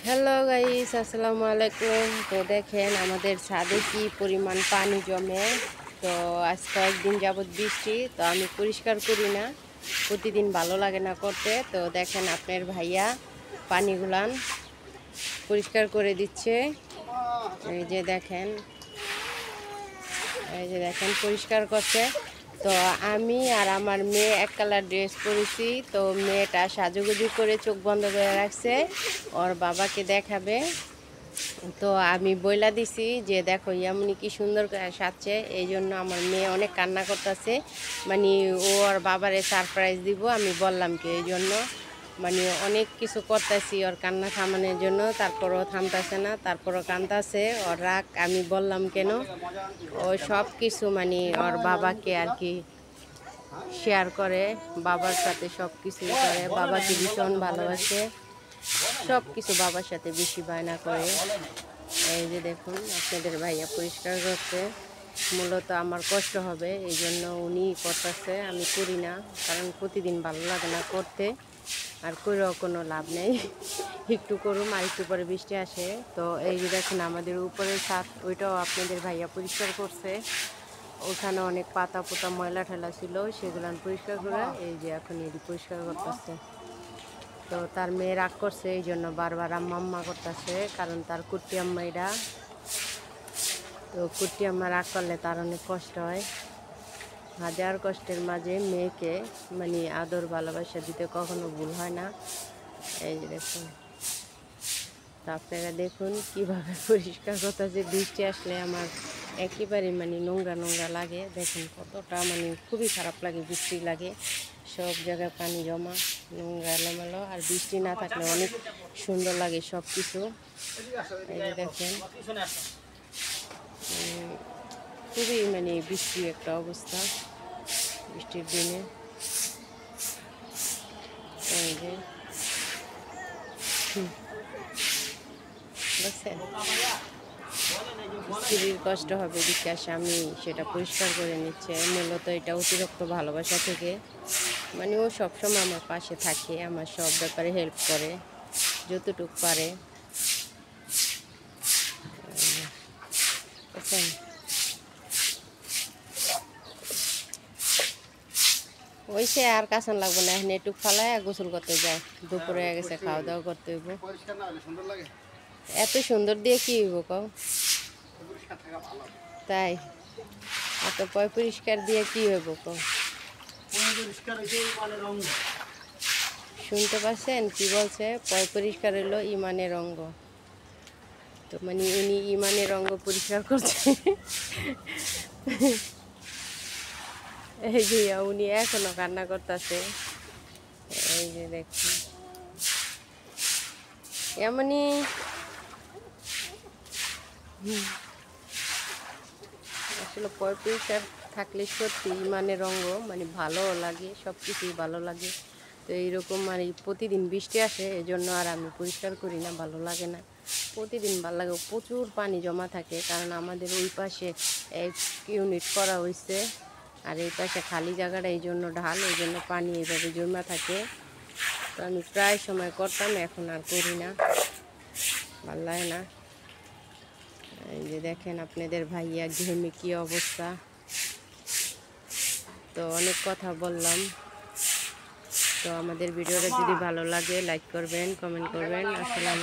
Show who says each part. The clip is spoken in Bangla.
Speaker 1: হ্যালো গাইস, আসসালামু আলাইকুম। তো দেখেন আমাদের ছাদে কি পরিমাণ পানি জমে। তো আজ কয়েকদিন যাবৎ বৃষ্টি, তো আমি পরিষ্কার করি না, প্রতিদিন ভালো লাগে না করতে। তো দেখেন আপনার ভাইয়া পানিগুলান পরিষ্কার করে দিচ্ছে। এই যে দেখেন, পরিষ্কার করছে। তো আমি আর আমার মেয়ে এক কালার ড্রেস পরেছি। তো মেয়েটা সাজুগুজু করে চোখ বন্ধ করে রাখছে, ওর বাবাকে দেখাবে। তো আমি বইলা দিছি যে দেখো ইয়ামনি কি সুন্দর করে সাজছে। এই জন্য আমার মেয়ে অনেক কান্না করতেছে, মানে ও ওর বাবারে সারপ্রাইজ দিব। আমি বললাম কি এই জন্য, মানে অনেক কিছু করতেছি ওর কান্না থামানোর জন্য, তারপরও থামতেছে না, তারপরও কান্দাছে ওর রাগ। আমি বললাম কেন, ও সব কিছু মানে ওর বাবাকে আর কি শেয়ার করে, বাবার সাথে সব কিছুই করে, বাবাকে ভীষণ ভালোবাসে, সব কিছু বাবার সাথে বেশি বায়না করে। এই যে দেখুন আপনাদের ভাইয়া পরিষ্কার করতে, মূলত আমার কষ্ট হবে এই জন্য উনি করতেছে, আমি করি না, কারণ প্রতিদিন ভালো লাগে না করতে, আর করেও কোনো লাভ নেই। একটু করুম আর একটু পরে বৃষ্টি আসে। তো এই যে দেখুন আমাদের উপরের ছাদ, ওইটাও আপনাদের ভাইয়া পরিষ্কার করছে। ওখানে অনেক পাতা পোতা ময়লা ঠেলা ছিল, সেগুলো পরিষ্কার করে এই যে এখন এটি পরিষ্কার করতেছে। তো তার মেয়ে রাগ করছে, এই জন্য বারবার আম্মা আম্মা করতেছে, কারণ তার কুট্টি আম্মা এটা। তো কুট্টি আম্মা রাগ করলে তার অনেক কষ্ট হয়। হাজার কষ্টের মাঝে মেয়েকে মানে আদর ভালোবাসা দিতে কখনো ভুল হয় না। এই যে দেখুন, তো আপনারা দেখুন কীভাবে পরিষ্কার করতেছে। বৃষ্টি আসলে আমার একেবারে মানে নোংরা নোংরা লাগে। দেখুন কতটা মানে খুবই খারাপ লাগে, বৃষ্টি লাগে, সব জায়গায় পানি জমা, নোংরা এলোমেলো। আর বৃষ্টি না থাকলে অনেক সুন্দর লাগে সব কিছু। এই যে দেখেন খুবই মানে বৃষ্টি একটা অবস্থা বৃষ্টির দিনে। এই যে বুঝছেন, স্ত্রীর কষ্ট হবে বিকাশ, আমি সেটা পরিষ্কার করে নিচ্ছে। মূলত এটা অতিরিক্ত ভালোবাসা থেকে, মানে ও সবসময় আমার পাশে থাকে, আমার সব ব্যাপারে হেল্প করে যতটুকু পারে। বুঝছেন, ওই সে আর কাছান লাগবে না, এখন একটু ফালায় গোসল করতে যায়, দুপুরে হয়ে গেছে, খাওয়া দাওয়া করতে হইব। এত সুন্দর দিয়ে কি হইব কও? তাই এত পরিষ্কার দিয়ে কি হইব কও? শুনতে পাচ্ছেন কি বলছে? পরিষ্কার হলো ইমানের অঙ্গ। তো মানে উনি ইমানের অঙ্গ পরিষ্কার করছে। এই যে উনি এখনো কান্না করতেছে। এই যে দেখুন এমনই আসলে পরিষ্কার থাকলে সত্যি ইমানের অঙ্গ মানে ভালো লাগে, সব কিছুই ভালো লাগে। তো এইরকম আর প্রতিদিন বৃষ্টি আসে, এই জন্য আর আমি পরিষ্কার করি না, ভালো লাগে না। প্রতিদিন ভালো লাগে, প্রচুর পানি জমা থাকে, কারণ আমাদের ওই পাশে এক ইউনিট করা হয়েছে, আর এই পাশে খালি জায়গাটা এই জন্য ঢাল, এই জন্য পানি এইভাবে জমা থাকে। তো আমি প্রায় সময় করতাম, এখন আর করি না, ভালো লাগে না। এই যে দেখেন আপনাদের ভাইয়া ঘেমে কি অবস্থা। তো অনেক কথা বললাম। তো আমাদের ভিডিওটা যদি ভালো লাগে লাইক করবেন, কমেন্ট করবেন। আসসালামু